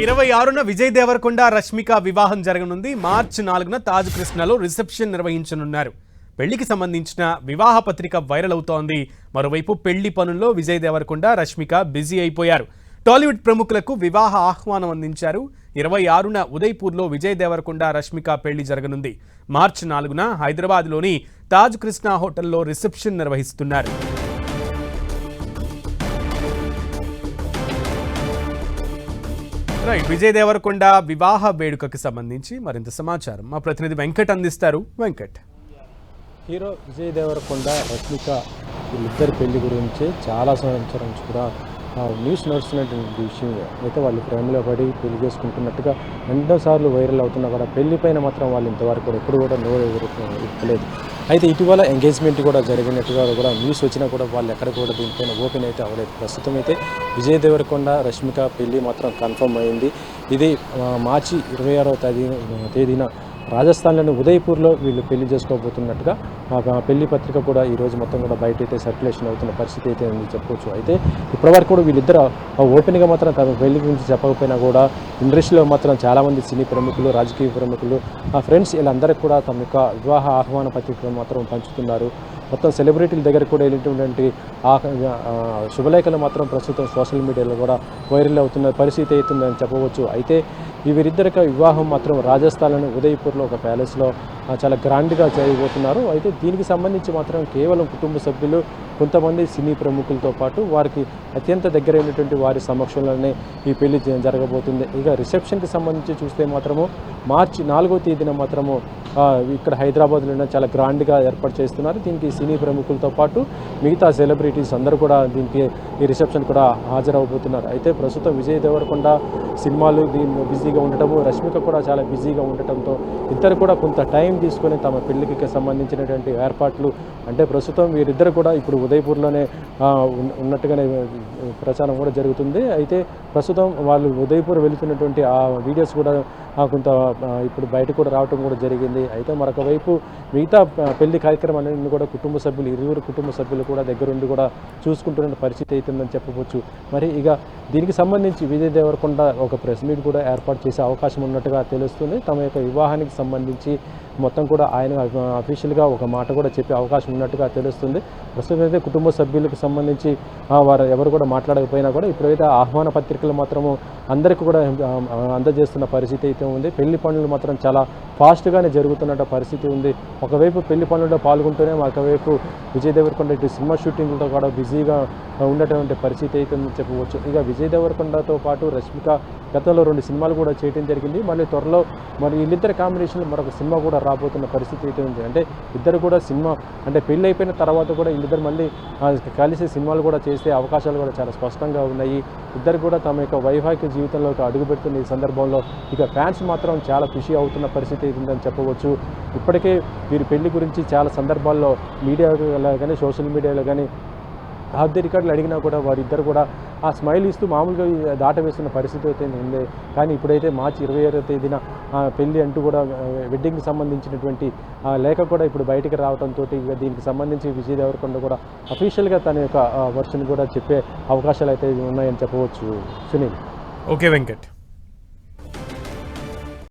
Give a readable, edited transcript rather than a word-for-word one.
26న విజయ్ దేవరకొండ రష్మిక వివాహం జరగనుంది. మార్చి 4న తాజ్ కృష్ణలో రిసెప్షన్ నిర్వహించనున్నారు. పెళ్లికి సంబంధించిన వివాహ పత్రిక వైరల్ అవుతోంది. మరోవైపు పెళ్లి పనుల్లో విజయ్ దేవరకొండ రష్మిక బిజీ అయిపోయారు. టాలీవుడ్ ప్రముఖులకు వివాహ ఆహ్వానం అందించారు. 26న ఉదయ్పూర్లో విజయ్ దేవరకొండ రష్మిక పెళ్లి జరగనుంది. మార్చి 4న హైదరాబాద్లోని తాజ్ కృష్ణ హోటల్లో రిసెప్షన్ నిర్వహిస్తున్నారు. రైట్, విజయ్ దేవరకొండ వివాహ వేడుకకి సంబంధించి మరింత సమాచారం మా ప్రతినిధి వెంకట్ అందిస్తారు. వెంకట్, హీరో విజయ్ దేవరకొండ రష్మిక వీళ్ళిద్దరి పెళ్లి గురించి చాలా సంవత్సరం నుంచి కూడా న్యూస్ నడుస్తున్నటువంటి విషయం అయితే వాళ్ళు ప్రేమలో పడి పెళ్లి చేసుకుంటున్నట్టుగా ఎన్నోసార్లు వైరల్ అవుతున్నా కూడా పెళ్లి పైన మాత్రం వాళ్ళు ఇంతవరకు కూడా ఎప్పుడు కూడా నోరు ఇవ్వలేదు. అయితే ఇటీవల ఎంగేజ్మెంట్ కూడా జరిగినట్టుగా కూడా న్యూస్ వచ్చినా కూడా వాళ్ళు ఎక్కడ కూడా దీనిపైన ఓపెన్ అయితే అవ్వలేదు. ప్రస్తుతం అయితే విజయ్ దేవరకొండ రష్మిక పెళ్లి మాత్రం కన్ఫర్మ్ అయింది. ఇది మార్చి 26వ తేదీన రాజస్థాన్లోని ఉదయ్పూర్లో వీళ్ళు పెళ్లి చేసుకోబోతున్నట్టుగా పెళ్లి పత్రిక కూడా ఈరోజు మొత్తం కూడా బయట అయితే సర్క్యులేషన్ అవుతున్న పరిస్థితి అయితే ఉంది చెప్పవచ్చు. అయితే ఇప్పటివరకు కూడా వీళ్ళిద్దరు ఓపెన్గా మాత్రం తమ పెళ్లి గురించి చెప్పకపోయినా కూడా ఇండస్ట్రీలో మాత్రం చాలామంది సినీ ప్రముఖులు, రాజకీయ ప్రముఖులు, ఫ్రెండ్స్ వీళ్ళందరికీ కూడా తమ యొక్క వివాహ ఆహ్వాన పత్రికను మాత్రం పంచుతున్నారు. మొత్తం సెలబ్రిటీల దగ్గర కూడా వెళ్ళినటువంటి శుభలేఖలు మాత్రం ప్రస్తుతం సోషల్ మీడియాలో కూడా వైరల్ అవుతున్న పరిస్థితి అవుతుందని చెప్పవచ్చు. అయితే వీరిద్దరికి వివాహం మాత్రం రాజస్థాన్లోని ఉదయ్పూర్లో ఒక ప్యాలెస్లో చాలా గ్రాండ్గా చేయబోతున్నారు. అయితే దీనికి సంబంధించి మాత్రం కేవలం కుటుంబ సభ్యులు, కొంతమంది సినీ ప్రముఖులతో పాటు వారికి అత్యంత దగ్గరైనటువంటి వారి సమక్షంలోనే ఈ పెళ్లి జరగబోతుంది. ఇక రిసెప్షన్కి సంబంధించి చూస్తే మాత్రము మార్చి 4వ తేదీన మాత్రము ఇక్కడ హైదరాబాద్లో చాలా గ్రాండ్గా ఏర్పాటు చేస్తున్నారు. దీనికి సినీ ప్రముఖులతో పాటు మిగతా సెలబ్రిటీస్ అందరూ కూడా దీనికి ఈ రిసెప్షన్ కూడా హాజరవబోతున్నారు. అయితే ప్రస్తుతం విజయ్ దేవరకొండ సినిమాలు దీన్ని బిజీగా ఉండటము, రష్మిక కూడా చాలా బిజీగా ఉండటంతో ఇద్దరు కూడా కొంత టైం తీసుకొని తమ పెళ్లికి సంబంధించినటువంటి ఏర్పాట్లు అంటే ప్రస్తుతం వీరిద్దరు కూడా ఇప్పుడు ఉదయ్పూర్లోనే ఉన్నట్టుగానే ప్రచారం కూడా జరుగుతుంది. అయితే ప్రస్తుతం వాళ్ళు ఉదయ్పూర్ వెళుతున్నటువంటి ఆ వీడియోస్ కూడా కొంత ఇప్పుడు బయట కూడా రావడం కూడా జరిగింది. అయితే మరొక వైపు మిగతా పెళ్లి కార్యక్రమాలన్నీ కూడా ఇరువురు కుటుంబ సభ్యులు కూడా దగ్గరుండి కూడా చూసుకుంటున్న పరిస్థితి అవుతుందని చెప్పవచ్చు. మరి ఇక దీనికి సంబంధించి విజయ్ దేవరకొండ ఒక ప్రెస్ మీట్ కూడా ఏర్పాటు చేసే అవకాశం ఉన్నట్టుగా తెలుస్తుంది. తమ యొక్క వివాహానికి సంబంధించి మొత్తం కూడా ఆయన అఫీషియల్గా ఒక మాట కూడా చెప్పే అవకాశం ఉన్నట్టుగా తెలుస్తుంది. ప్రస్తుతం అయితే కుటుంబ సభ్యులకు సంబంధించి వారు ఎవరు కూడా మాట్లాడకపోయినా కూడా ఇప్పుడైతే ఆహ్వాన పత్రికలు మాత్రము అందరికీ కూడా అందజేస్తున్న పరిస్థితి అయితే ఉంది. పెళ్లి పనులు మాత్రం చాలా ఫాస్ట్గానే జరుగుతున్న పరిస్థితి ఉంది. ఒకవైపు పెళ్లి పనుల్లో పాల్గొంటూనే ఒకవైపు విజయ్ దేవరకొండ ఇటు సినిమా షూటింగ్లతో కూడా బిజీగా ఉండేటువంటి పరిస్థితి అయితే ఉందని చెప్పవచ్చు. ఇక విజయ్ దేవరకొండతో పాటు రష్మిక గతంలో 2 సినిమాలు కూడా చేయడం జరిగింది. మళ్ళీ త్వరలో వీళ్ళిద్దరి కాంబినేషన్లో మరొక సినిమా కూడా రాబోతున్న పరిస్థితి అయితే ఉంది. అంటే ఇద్దరు కూడా సినిమా అంటే పెళ్ళి అయిపోయిన తర్వాత కూడా వీళ్ళిద్దరు మళ్ళీ కలిసి సినిమాలు కూడా చేసే అవకాశాలు కూడా చాలా స్పష్టంగా ఉన్నాయి. ఇద్దరు కూడా తమ యొక్క వైవాహిక జీవితంలోకి అడుగుపెడుతున్న ఈ సందర్భంలో ఇక ఫ్యాన్స్ మాత్రం చాలా ఖుషి అవుతున్న పరిస్థితి ఉందని చెప్పవచ్చు. ఇప్పటికే వీరి పెళ్లి గురించి చాలా సందర్భాల్లో మీడియాలో కానీ సోషల్ మీడియాలో కానీ ఆఫ్ ది రికార్డులు అడిగినా కూడా వారిద్దరు కూడా ఆ స్మైల్ ఇస్తూ మామూలుగా దాటవేస్తున్న పరిస్థితి అయితే ఉంది. కానీ ఇప్పుడైతే మార్చి 26వ తేదీన పెళ్లి అంటూ కూడా వెడ్డింగ్కి సంబంధించినటువంటి లేఖ కూడా ఇప్పుడు బయటికి రావడంతో ఇక దీనికి సంబంధించి విజయ్ దేవరకొండ కూడా అఫీషియల్గా తన యొక్క వర్షన్ కూడా చెప్పే అవకాశాలు అయితే ఉన్నాయని చెప్పవచ్చు. సునీల్. ఓకే వెంకట్.